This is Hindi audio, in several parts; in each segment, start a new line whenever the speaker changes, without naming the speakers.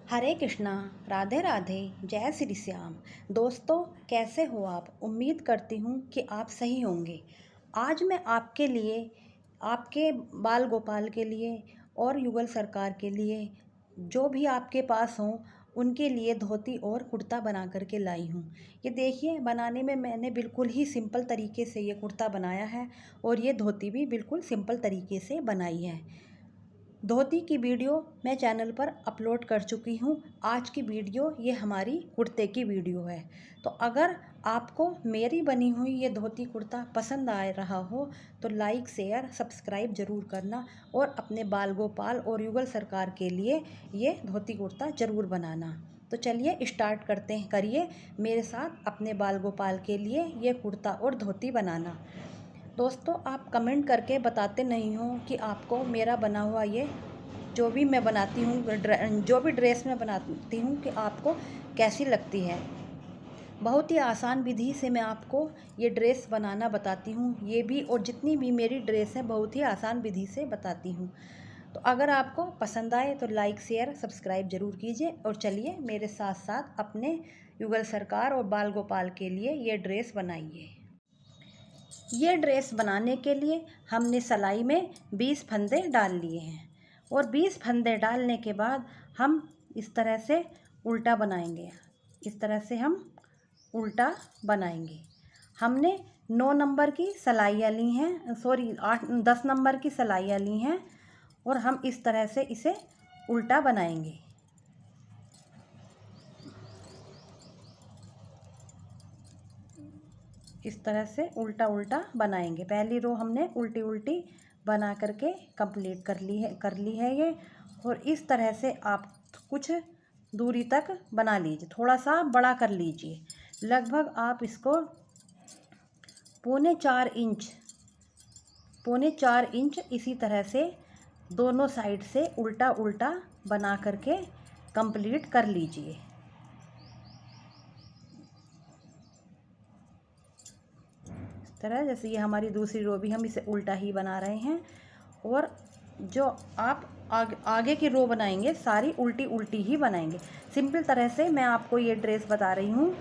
हरे कृष्णा। राधे राधे। जय श्री श्याम। दोस्तों, कैसे हो आप? उम्मीद करती हूँ कि आप सही होंगे। आज मैं आपके लिए, आपके बाल गोपाल के लिए और युगल सरकार के लिए, जो भी आपके पास हों उनके लिए धोती और कुर्ता बना कर के लाई हूँ। ये देखिए, बनाने में मैंने बिल्कुल ही सिंपल तरीके से ये कुर्ता बनाया है और ये धोती भी बिल्कुल सिंपल तरीके से बनाई है। धोती की वीडियो मैं चैनल पर अपलोड कर चुकी हूँ। आज की वीडियो ये हमारी कुर्ते की वीडियो है। तो अगर आपको मेरी बनी हुई ये धोती कुर्ता पसंद आ रहा हो तो लाइक शेयर सब्सक्राइब ज़रूर करना और अपने बाल गोपाल और युगल सरकार के लिए ये धोती कुर्ता ज़रूर बनाना। तो चलिए स्टार्ट करते हैं। करिए मेरे साथ अपने बाल गोपाल के लिए ये कुर्ता और धोती बनाना। दोस्तों, आप कमेंट करके बताते नहीं हो कि आपको मेरा बना हुआ ये जो भी मैं बनाती हूँ, जो भी ड्रेस मैं बनाती हूँ, कि आपको कैसी लगती है। बहुत ही आसान विधि से मैं आपको ये ड्रेस बनाना बताती हूँ। ये भी और जितनी भी मेरी ड्रेस है बहुत ही आसान विधि से बताती हूँ। तो अगर आपको पसंद आए तो लाइक शेयर सब्सक्राइब ज़रूर कीजिए और चलिए मेरे साथ साथ अपने युगल सरकार और बाल गोपाल के लिए ये ड्रेस बनाइए। ये ड्रेस बनाने के लिए हमने सिलाई में 20 फंदे डाल लिए हैं और 20 फंदे डालने के बाद हम इस तरह से उल्टा बनाएंगे। इस तरह से हम उल्टा बनाएंगे। हमने 9 नंबर की सिलाइयाँ ली हैं, सॉरी 10 नंबर की सिलाइयाँ ली हैं और हम इस तरह से इसे उल्टा बनाएंगे। इस तरह से उल्टा उल्टा बनाएंगे। पहली रो हमने उल्टी उल्टी बना करके कंप्लीट कर ली है ये। और इस तरह से आप कुछ दूरी तक बना लीजिए, थोड़ा सा बड़ा कर लीजिए। लगभग आप इसको पौने चार इंच इसी तरह से दोनों साइड से उल्टा उल्टा बना करके कंप्लीट कर लीजिए। तरह जैसे ये हमारी दूसरी रो भी हम इसे उल्टा ही बना रहे हैं और जो आप आगे की रो बनाएंगे सारी उल्टी उल्टी ही बनाएंगे। सिंपल तरह से मैं आपको ये ड्रेस बता रही हूँ।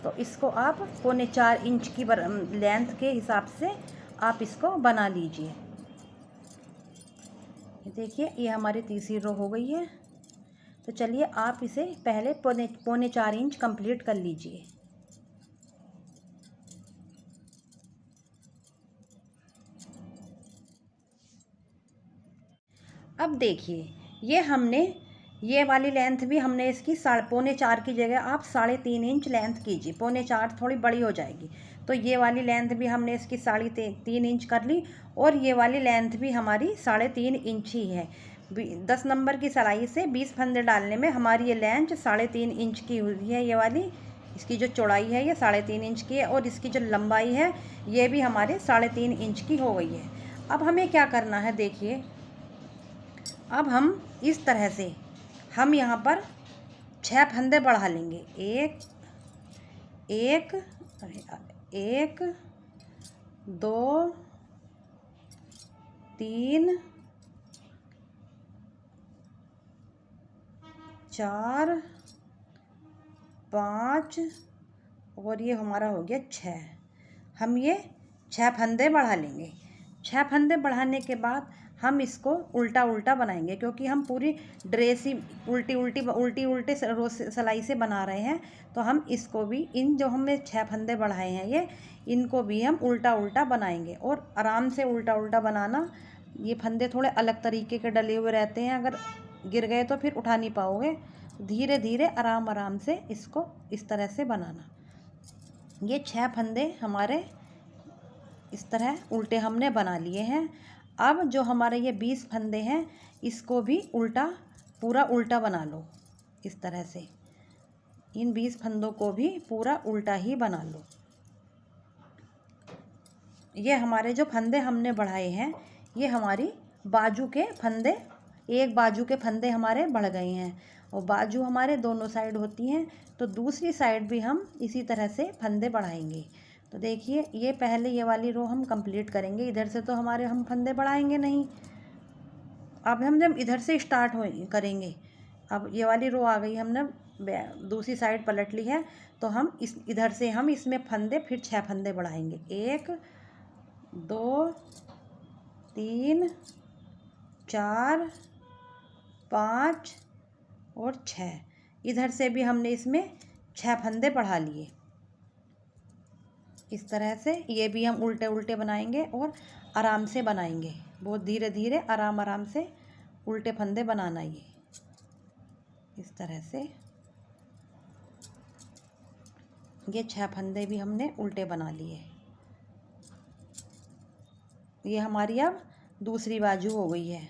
तो इसको आप पौने 4 इंच की लेंथ के हिसाब से आप इसको बना लीजिए। देखिए ये हमारी तीसरी रो हो गई है। तो चलिए आप इसे पहले पौने 4 इंच कंप्लीट कर लीजिए। अब देखिए ये वाली लेंथ भी हमने इसकी पौने 4 की जगह आप 3.5 इंच लेंथ कीजिए। पौने 4 थोड़ी बड़ी हो जाएगी तो ये वाली लेंथ भी हमने इसकी 3.5 इंच कर ली और ये वाली लेंथ भी हमारी 3.5 इंच ही है। 10 नंबर की सिलाई से 20 फंदे डालने में हमारी ये लेंथ 3.5 इंच की हुई है। ये वाली इसकी जो चौड़ाई है ये 3.5 इंच की है और इसकी जो लंबाई है ये भी हमारे 3.5 इंच की हो गई है। अब हमें क्या करना है, देखिए अब हम इस तरह से हम यहाँ पर 6 फंदे बढ़ा लेंगे। एक 2 3 4 5 और ये हमारा हो गया 6। हम ये 6 फंदे बढ़ा लेंगे। 6 फंदे बढ़ाने के बाद हम इसको उल्टा उल्टा बनाएंगे क्योंकि हम पूरी ड्रेस ही उल्टी सिलाई से बना रहे हैं। तो हम इसको भी इन जो हमने 6 फंदे बढ़ाए हैं इनको भी हम उल्टा उल्टा बनाएंगे। और आराम से उल्टा उल्टा बनाना। ये फंदे थोड़े अलग तरीके के डले हुए रहते हैं, अगर गिर गए तो फिर उठा नहीं पाओगे। धीरे धीरे आराम आराम से इसको इस तरह से बनाना। ये 6 फंदे हमारे इस तरह उल्टे हमने बना लिए हैं। अब जो हमारे ये 20 फंदे हैं इसको भी पूरा उल्टा बना लो। इस तरह से इन 20 फंदों को भी पूरा उल्टा ही बना लो। ये हमारे जो फंदे हमने बढ़ाए हैं ये हमारी बाजू के फंदे, एक बाजू के फंदे हमारे बढ़ गए हैं और बाजू हमारे दोनों साइड होती हैं तो दूसरी साइड भी हम इसी तरह से फंदे बढ़ाएंगे। तो देखिए ये पहले ये वाली रो हम कंप्लीट करेंगे। इधर से तो हमारे हम फंदे बढ़ाएंगे नहीं। अब हम जब इधर से स्टार्ट करेंगे, अब ये वाली रो आ गई, हमने दूसरी साइड पलट ली है, तो हम इधर से हम इसमें फंदे फिर 6 फंदे बढ़ाएंगे। 1 2 3 4 5 और 6। इधर से भी हमने इसमें 6 फंदे बढ़ा लिए। इस तरह से ये भी हम उल्टे उल्टे बनाएंगे और आराम से बनाएंगे, बहुत धीरे धीरे आराम आराम से उल्टे फंदे बनाना। ये इस तरह से ये 6 फंदे भी हमने उल्टे बना लिए। ये हमारी अब दूसरी बाजू हो गई है।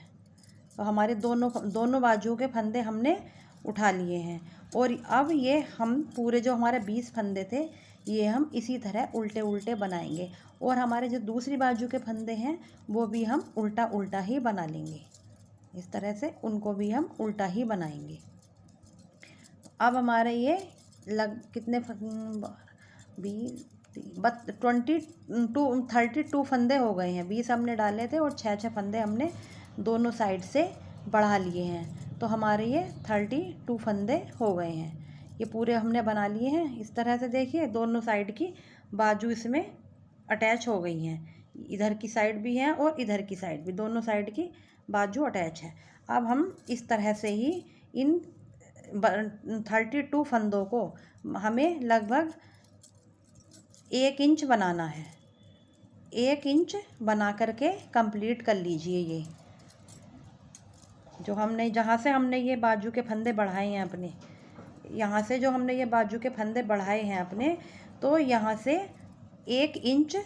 तो हमारे दोनों बाजुओं के फंदे हमने उठा लिए हैं। और अब ये हम पूरे जो हमारे 20 फंदे थे, ये हम इसी तरह उल्टे उल्टे बनाएंगे। और हमारे जो दूसरी बाजू के फंदे हैं वो भी हम उल्टा उल्टा ही बना लेंगे। इस तरह से उनको भी हम उल्टा ही बनाएंगे। अब हमारे ये कितने 32 फंदे हो गए हैं। 20 हमने डाले थे और 6 फंदे हमने दोनों साइड से बढ़ा लिए हैं। तो हमारे ये 32 फंदे हो गए हैं। ये पूरे हमने बना लिए हैं। इस तरह से देखिए दोनों साइड की बाजू इसमें अटैच हो गई हैं। इधर की साइड भी है और इधर की साइड भी, दोनों साइड की बाजू अटैच है। अब हम इस तरह से ही इन 32 फंदों को हमें लगभग 1 इंच बनाना है। 1 इंच बना करके कंप्लीट कर लीजिए। ये जो हमने जहाँ से हमने ये बाजू के फंदे बढ़ाए हैं अपने, यहाँ से जो हमने ये बाजू के फंदे बढ़ाए हैं अपने, तो यहाँ से 1 इंच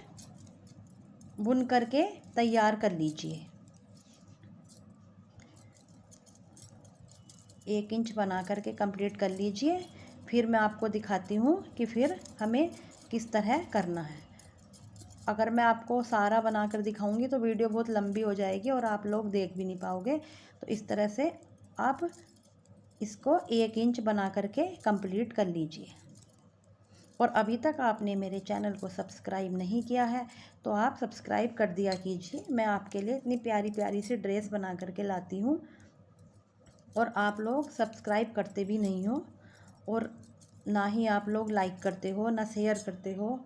बुन करके तैयार कर लीजिए। 1 इंच बना करके कंप्लीट कर लीजिए। फिर मैं आपको दिखाती हूँ कि फिर हमें किस तरह करना है। अगर मैं आपको सारा बना कर दिखाऊंगी तो वीडियो बहुत लंबी हो जाएगी और आप लोग देख भी नहीं पाओगे। तो इस तरह से आप इसको 1 इंच बना करके कंप्लीट कर लीजिए। और अभी तक आपने मेरे चैनल को सब्सक्राइब नहीं किया है तो आप सब्सक्राइब कर दिया कीजिए। मैं आपके लिए इतनी प्यारी प्यारी सी ड्रेस बना करके लाती हूँ और आप लोग सब्सक्राइब करते भी नहीं हो, और ना ही आप लोग लाइक करते हो, ना शेयर करते हो।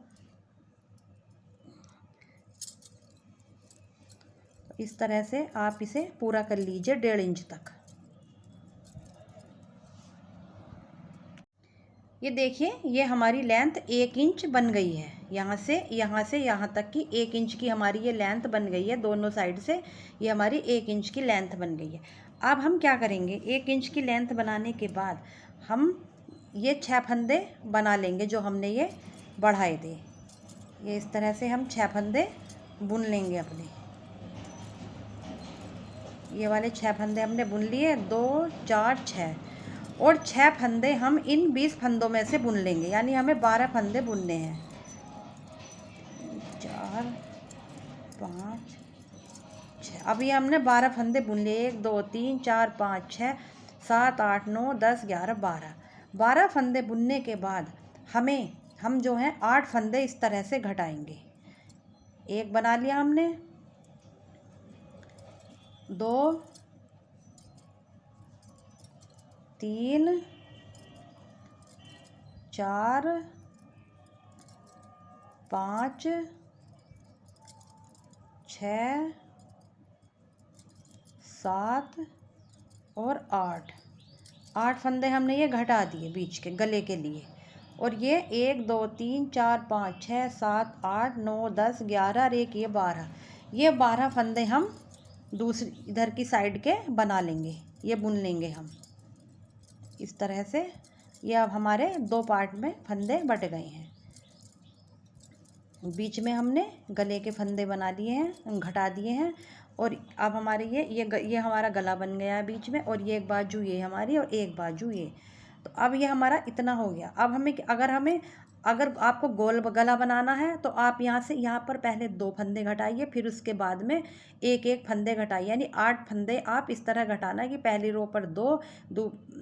इस तरह से आप इसे पूरा कर लीजिए 1.5 इंच तक। ये देखिए ये हमारी लेंथ 1 इंच बन गई है। यहाँ से यहाँ तक की 1 इंच की हमारी ये लेंथ बन गई है। दोनों साइड से ये हमारी 1 इंच की लेंथ बन गई है। अब हम क्या करेंगे, 1 इंच की लेंथ बनाने के बाद हम ये 6 फंदे बना लेंगे जो हमने ये बढ़ाए थे। ये इस तरह से हम 6 फंदे बुन लेंगे अपने। ये वाले 6 फंदे हमने बुन लिए, 2 4 6, और 6 फंदे हम इन 20 फंदों में से बुन लेंगे। यानी हमें 12 फंदे बुनने हैं। 4 5 6। अभी हमने 12 फंदे बुन लिए। 1 2 3 4 5 6 7 8 9 10 11 12। 12 फंदे बुनने के बाद हम जो हैं 8 फंदे इस तरह से घटाएंगे। 1 बना लिया हमने, 2 3 4 5 6 7 और 8 फंदे हमने ये घटा दिए बीच के गले के लिए। और ये 1 2 3 4 5 6 7 8 9 10 11 और 1 ये 12 फंदे हम दूसरी इधर की साइड के बना लेंगे। ये बुन लेंगे हम इस तरह से। ये अब हमारे 2 पार्ट में फंदे बट गए हैं। बीच में हमने गले के फंदे बना लिए हैं, घटा दिए हैं। और अब हमारे ये हमारा गला बन गया है बीच में, और ये एक बाजू ये हमारी और एक बाजू ये। तो अब ये हमारा इतना हो गया। अब अगर आपको गोल गला बनाना है तो आप यहाँ पर पहले 2 फंदे घटाइए, फिर उसके बाद में एक फंदे घटाइए। यानी 8 फंदे आप इस तरह घटाना कि पहली रो पर 2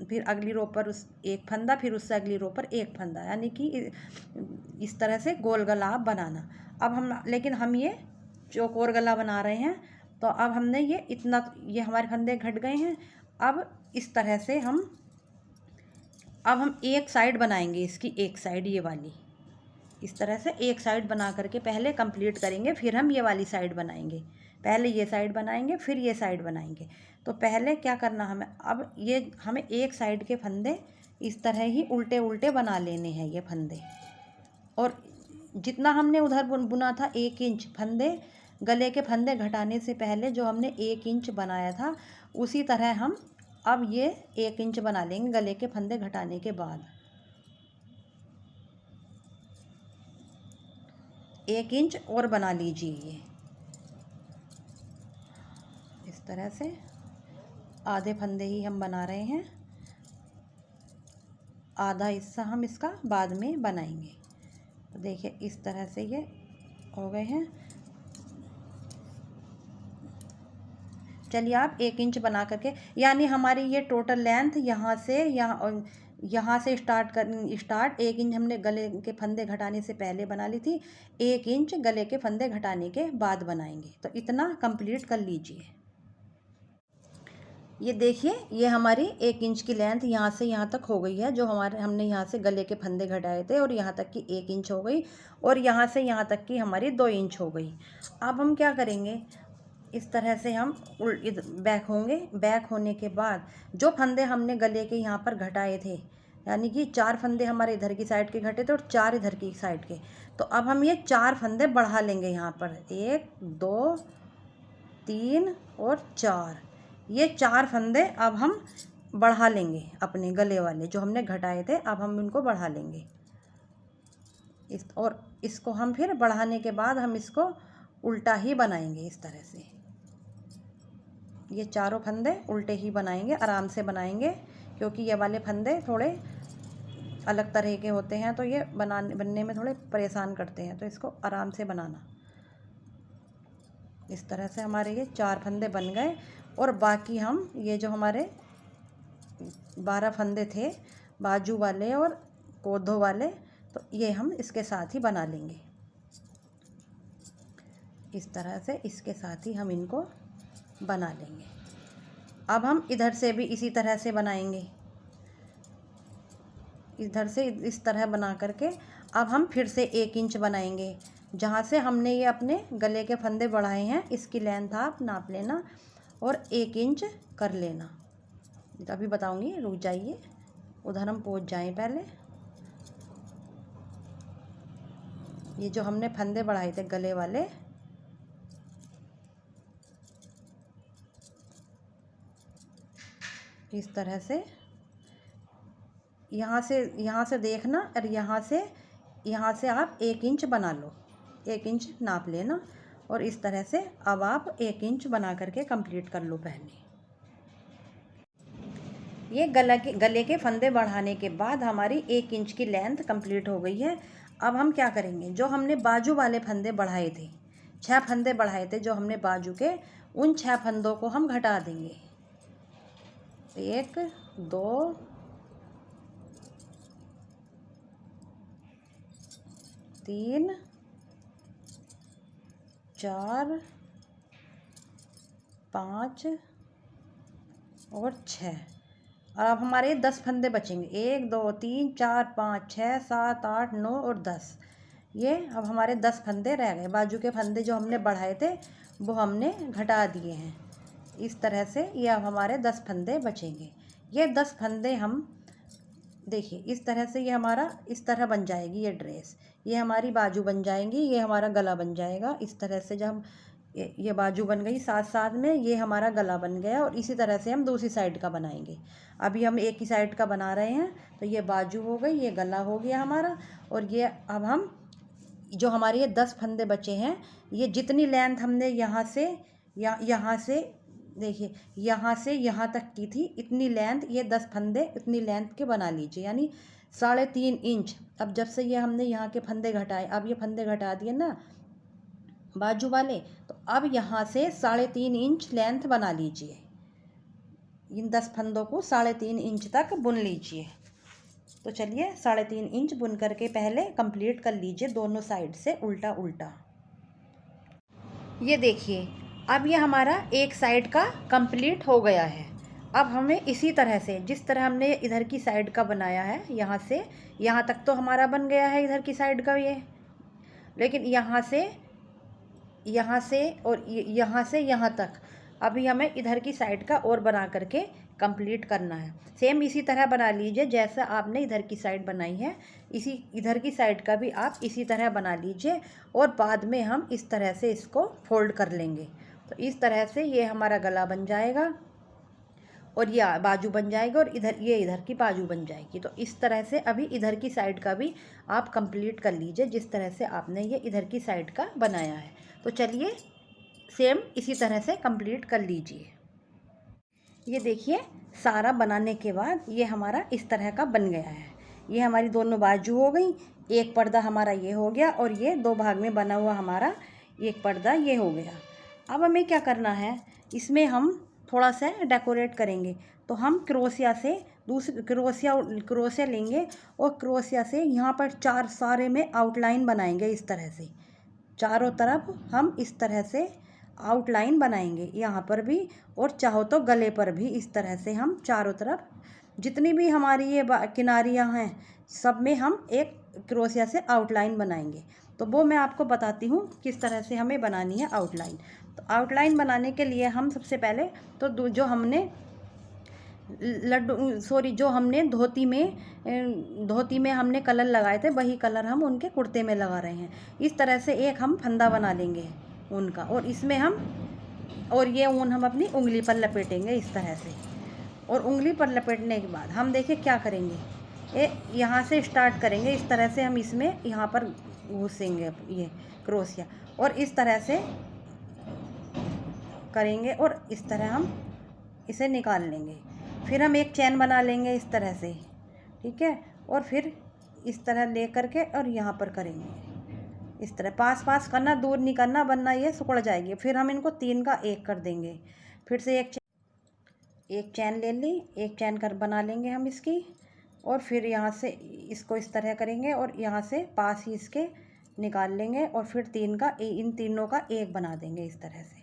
फिर अगली रो पर 1 फंदा, फिर उससे अगली रो पर 1 फंदा, यानी कि इस तरह से गोल गला आप बनाना। अब लेकिन हम ये चौकोर गला बना रहे हैं। तो अब हमने ये हमारे फंदे घट गए हैं। अब इस तरह से हम अब हम एक साइड बनाएंगे, इसकी एक साइड ये वाली, इस तरह से एक साइड बना करके पहले कंप्लीट करेंगे, फिर हम ये वाली साइड बनाएंगे। पहले ये साइड बनाएंगे, फिर ये साइड बनाएंगे। तो पहले क्या करना हमें, अब ये हमें एक साइड के फंदे इस तरह ही उल्टे उल्टे बना लेने हैं ये फंदे। और जितना हमने उधर बुना था 1 इंच फंदे, गले के फंदे घटाने से पहले जो हमने 1 इंच बनाया था, उसी तरह हम अब ये 1 इंच बना लेंगे गले के फंदे घटाने के बाद। 1 इंच और बना लीजिए ये इस तरह से। आधे फंदे ही हम बना रहे हैं, आधा हिस्सा हम इसका बाद में बनाएंगे। तो देखिए इस तरह से ये हो गए हैं। चलिए आप 1 इंच बना करके, यानी हमारी ये टोटल लेंथ यहाँ से स्टार्ट 1 इंच हमने गले के फंदे घटाने से पहले बना ली थी, 1 इंच गले के फंदे घटाने के बाद बनाएंगे। तो इतना कंप्लीट कर लीजिए। ये देखिए ये हमारी 1 इंच की लेंथ यहाँ से यहाँ तक हो गई है, जो हमने यहाँ से गले के फंदे घटाए थे, और यहाँ तक की 1 इंच हो गई, और यहाँ से यहाँ तक की हमारी 2 इंच हो गई। अब हम क्या करेंगे, इस तरह से हम बैक होंगे। बैक होने के बाद जो फंदे हमने गले के यहाँ पर घटाए थे, यानी कि 4 फंदे हमारे इधर की साइड के घटे थे और 4 इधर की साइड के, तो अब हम ये 4 फंदे बढ़ा लेंगे यहाँ पर। 1 2 3 और 4, ये 4 फंदे अब हम बढ़ा लेंगे अपने गले वाले जो हमने घटाए थे, अब हम इनको बढ़ा लेंगे और इसको हम फिर बढ़ाने के बाद हम इसको उल्टा ही बनाएंगे इस तरह से। ये चारों फंदे उल्टे ही बनाएंगे, आराम से बनाएंगे, क्योंकि ये वाले फंदे थोड़े अलग तरह के होते हैं, तो ये बनने में थोड़े परेशान करते हैं, तो इसको आराम से बनाना। इस तरह से हमारे ये 4 फंदे बन गए, और बाकी हम ये जो हमारे 12 फंदे थे बाजू वाले और कोधों वाले, तो ये हम इसके साथ ही बना लेंगे। इस तरह से इसके साथ ही हम इनको बना लेंगे। अब हम इधर से भी इसी तरह से बनाएंगे, इधर से इस तरह बना करके अब हम फिर से 1 इंच बनाएंगे। जहाँ से हमने ये अपने गले के फंदे बढ़ाए हैं, इसकी लेंथ आप नाप लेना और 1 इंच कर लेना। अभी बताऊंगी, रुक जाइए, उधर हम पहुँच जाएं पहले। ये जो हमने फंदे बढ़ाए थे गले वाले, इस तरह से यहाँ से देखना, और यहाँ से आप 1 इंच बना लो, 1 इंच नाप लेना, और इस तरह से अब आप 1 इंच बना करके कंप्लीट कर लो पहले। ये गले के फंदे बढ़ाने के बाद हमारी 1 इंच की लेंथ कंप्लीट हो गई है। अब हम क्या करेंगे, जो हमने बाजू वाले फंदे बढ़ाए थे, 6 फंदे बढ़ाए थे जो हमने बाजू के, उन 6 फंदों को हम घटा देंगे। 1 2 3 4 5 और 6, और अब हमारे 10 फंदे बचेंगे। 1 2 3 4 5 6 7 8 9 और 10, ये अब हमारे 10 फंदे रह गए। बाजू के फंदे जो हमने बढ़ाए थे वो हमने घटा दिए हैं। इस तरह से ये अब हमारे 10 फंदे बचेंगे। ये 10 फंदे हम देखिए इस तरह से, ये हमारा इस तरह बन जाएगी ये ड्रेस, ये हमारी बाजू बन जाएंगी, ये हमारा गला बन जाएगा। इस तरह से जब हम ये बाजू बन गई, साथ साथ में ये हमारा गला बन गया, और इसी तरह से हम दूसरी साइड का बनाएंगे। अभी हम एक ही साइड का बना रहे हैं, तो ये बाजू हो गई, ये गला हो गया हमारा, और ये अब हम जो हमारे ये 10 फंदे बचे हैं, ये जितनी लेंथ हमने यहाँ से देखिए यहाँ से यहाँ तक की थी, इतनी लेंथ, ये 10 फंदे इतनी लेंथ के बना लीजिए, यानी 3.5 इंच। अब जब से ये हमने यहाँ के फंदे घटाए, अब ये फंदे घटा दिए ना बाजू वाले, तो अब यहाँ से 3.5 इंच लेंथ बना लीजिए। इन 10 फंदों को 3.5 इंच तक बुन लीजिए। तो चलिए 3.5 इंच बुन करके पहले कंप्लीट कर लीजिए दोनों साइड से उल्टा उल्टा। ये देखिए अब ये हमारा एक साइड का कंप्लीट हो गया है। अब हमें इसी तरह से, जिस तरह हमने इधर की साइड का बनाया है, यहाँ से यहाँ तक तो हमारा बन गया है इधर की साइड का ये, लेकिन यहाँ से और यहाँ से यहाँ तक अभी हमें इधर की साइड का और बना करके कंप्लीट करना है। सेम इसी तरह बना लीजिए जैसा आपने इधर की साइड बनाई है, इसी इधर की साइड का भी आप इसी तरह बना लीजिए, और बाद में हम इस तरह से इसको फोल्ड कर लेंगे। तो इस तरह से ये हमारा गला बन जाएगा और ये बाजू बन जाएगा, और इधर की बाजू बन जाएगी। तो इस तरह से अभी इधर की साइड का भी आप कंप्लीट कर लीजिए जिस तरह से आपने ये इधर की साइड का बनाया है। तो चलिए सेम इसी तरह से कंप्लीट कर लीजिए। ये देखिए सारा बनाने के बाद ये हमारा इस तरह का बन गया है। ये हमारी दोनों बाजू हो गई, एक पर्दा हमारा ये हो गया, और ये दो भाग में बना हुआ हमारा एक पर्दा ये हो गया। अब हमें क्या करना है, इसमें हम थोड़ा सा डेकोरेट करेंगे। तो हम क्रोशिया से दूसरे क्रोशिया लेंगे, और क्रोशिया से यहाँ पर चार सारे में आउटलाइन बनाएंगे इस तरह से। चारों तरफ हम इस तरह से आउटलाइन बनाएंगे, यहाँ पर भी, और चाहो तो गले पर भी इस तरह से हम चारों तरफ जितनी भी हमारी ये किनारियाँ हैं सब में हम एक क्रोशिया से आउटलाइन बनाएंगे। तो वो मैं आपको बताती हूँ किस तरह से हमें बनानी है आउटलाइन। तो आउटलाइन बनाने के लिए हम सबसे पहले तो जो हमने जो हमने धोती में हमने कलर लगाए थे वही कलर हम उनके कुर्ते में लगा रहे हैं। इस तरह से एक हम फंदा बना लेंगे ऊन का, और इसमें और ये ऊन हम अपनी उंगली पर लपेटेंगे इस तरह से। और उंगली पर लपेटने के बाद हम देखिए क्या करेंगे, यहाँ से स्टार्ट करेंगे इस तरह से, हम इसमें यहाँ पर घुसेंगे ये क्रोशिया, और इस तरह से करेंगे, और इस तरह हम इसे निकाल लेंगे। फिर हम एक चैन बना लेंगे इस तरह से, ठीक है, और फिर इस तरह ले करके और यहाँ पर करेंगे इस तरह। पास करना, दूर नहीं करना वरना ये सिकुड़ जाएगी। फिर हम इनको 3 का 1 कर देंगे। फिर से एक चैन ले ली, एक चैन कर बना लेंगे हम इसकी, और फिर यहाँ से इसको इस तरह करेंगे और यहाँ से पास ही इसके निकाल लेंगे, और फिर इन तीनों का 1 बना देंगे इस तरह से।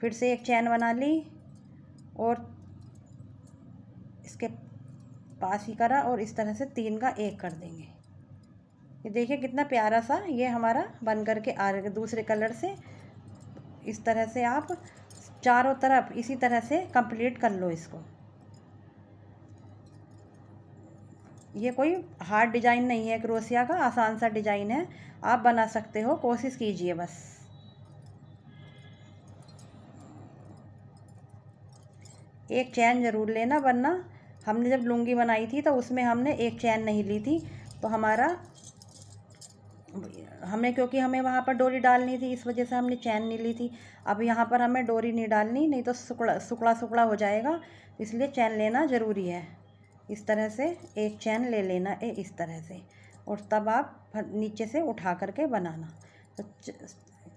फिर से एक चैन बना ली और इसके पास ही करा, और इस तरह से 3 का 1 कर देंगे। ये देखिए कितना प्यारा सा ये हमारा बन करके आ रहा है दूसरे कलर से। इस तरह से आप चारों तरफ इसी तरह से कंप्लीट कर लो इसको। ये कोई हार्ड डिजाइन नहीं है क्रोशिया का, आसान सा डिजाइन है, आप बना सकते हो, कोशिश कीजिए बस। एक चैन ज़रूर लेना, वरना हमने जब लुंगी बनाई थी तो उसमें हमने एक चैन नहीं ली थी, तो क्योंकि हमें वहाँ पर डोरी डालनी थी इस वजह से हमने चैन नहीं ली थी। अब यहाँ पर हमें डोरी नहीं डालनी, नहीं तो सुकड़ा हो जाएगा, इसलिए चैन लेना ज़रूरी है। इस तरह से एक चैन ले लेना है इस तरह से, और तब आप नीचे से उठा करके बनाना। तो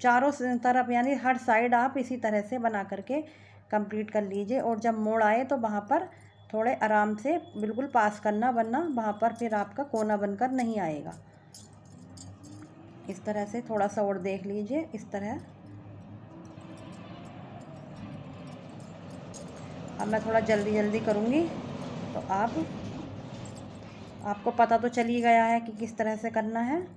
चारों तरफ यानी हर साइड आप इसी तरह से बना करके कंप्लीट कर लीजिए। और जब मोड़ आए तो वहाँ पर थोड़े आराम से बिल्कुल पास करना, वरना वहाँ पर फिर आपका कोना बनकर नहीं आएगा। इस तरह से थोड़ा सा और देख लीजिए इस तरह। अब मैं थोड़ा जल्दी करूँगी, तो आपको पता तो चल ही गया है कि किस तरह से करना है।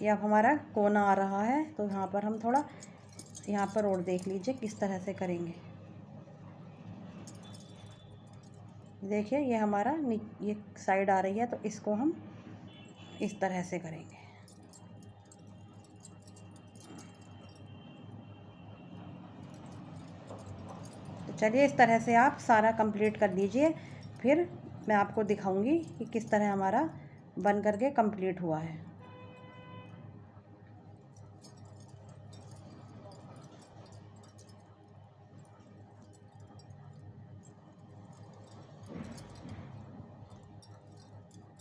ये अब हमारा कोना आ रहा है, तो यहाँ पर हम थोड़ा यहाँ पर और देख लीजिए किस तरह से करेंगे। देखिए ये हमारा ये साइड आ रही है, तो इसको हम इस तरह से करेंगे। तो चलिए इस तरह से आप सारा कंप्लीट कर लीजिए, फिर मैं आपको दिखाऊंगी कि किस तरह हमारा बन करके कंप्लीट हुआ है।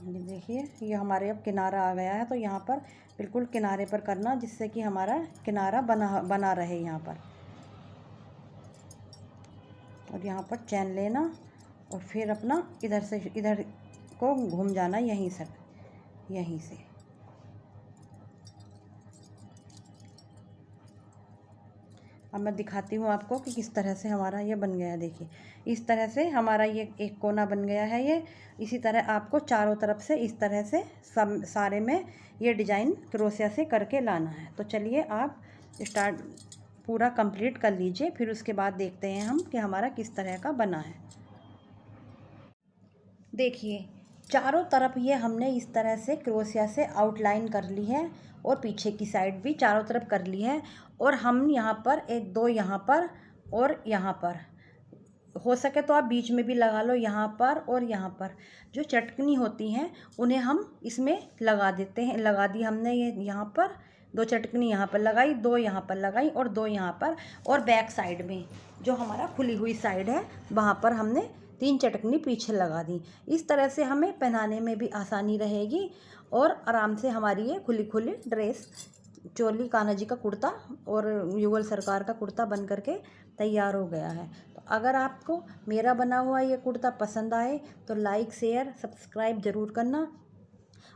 ये देखिए ये हमारे अब किनारा आ गया है, तो यहाँ पर बिल्कुल किनारे पर करना, जिससे कि हमारा किनारा बना रहे यहाँ पर। और यहाँ पर चैन लेना, और फिर अपना इधर को घूम जाना यहीं से। अब मैं दिखाती हूँ आपको कि किस तरह से हमारा ये बन गया है। देखिए इस तरह से हमारा ये एक कोना बन गया है। ये इसी तरह आपको चारों तरफ से इस तरह से सब सारे में ये डिज़ाइन क्रोशिया से करके लाना है। तो चलिए आप स्टार्ट पूरा कंप्लीट कर लीजिए, फिर उसके बाद देखते हैं हम कि हमारा किस तरह का बना है। देखिए चारों तरफ ये हमने इस तरह से क्रोशिया से आउटलाइन कर ली है और पीछे की साइड भी चारों तरफ कर ली है। और हम यहाँ पर एक दो यहाँ पर और यहाँ पर, हो सके तो आप बीच में भी लगा लो, यहाँ पर और यहाँ पर जो चटकनी होती हैं उन्हें हम इसमें लगा देते हैं। लगा दी हमने ये यहाँ पर दो चटकनी यहाँ पर लगाई, दो यहाँ पर लगाई और दो यहाँ पर, और बैक साइड में जो हमारा खुली हुई साइड है वहाँ पर हमने 3 चटकनी पीछे लगा दी। इस तरह से हमें पहनाने में भी आसानी रहेगी और आराम से हमारी ये खुली खुली ड्रेस, चोली कान्हा जी का कुर्ता और युगल सरकार का कुर्ता बन करके तैयार हो गया है। तो अगर आपको मेरा बना हुआ ये कुर्ता पसंद आए तो लाइक शेयर सब्सक्राइब ज़रूर करना।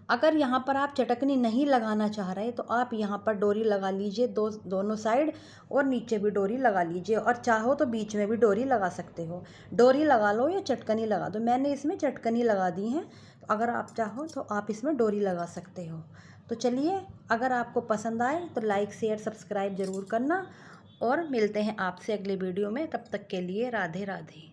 अगर यहाँ पर आप चटकनी नहीं लगाना चाह रहे तो आप यहाँ पर डोरी लगा लीजिए दोनों साइड, और नीचे भी डोरी लगा लीजिए, और चाहो तो बीच में भी डोरी लगा सकते हो। डोरी लगा लो या चटकनी लगा दो, मैंने इसमें चटकनी लगा दी है। अगर आप चाहो तो आप इसमें डोरी लगा सकते हो। तो चलिए अगर आपको पसंद आए तो लाइक शेयर सब्सक्राइब ज़रूर करना, और मिलते हैं आपसे अगले वीडियो में। तब तक के लिए राधे राधे।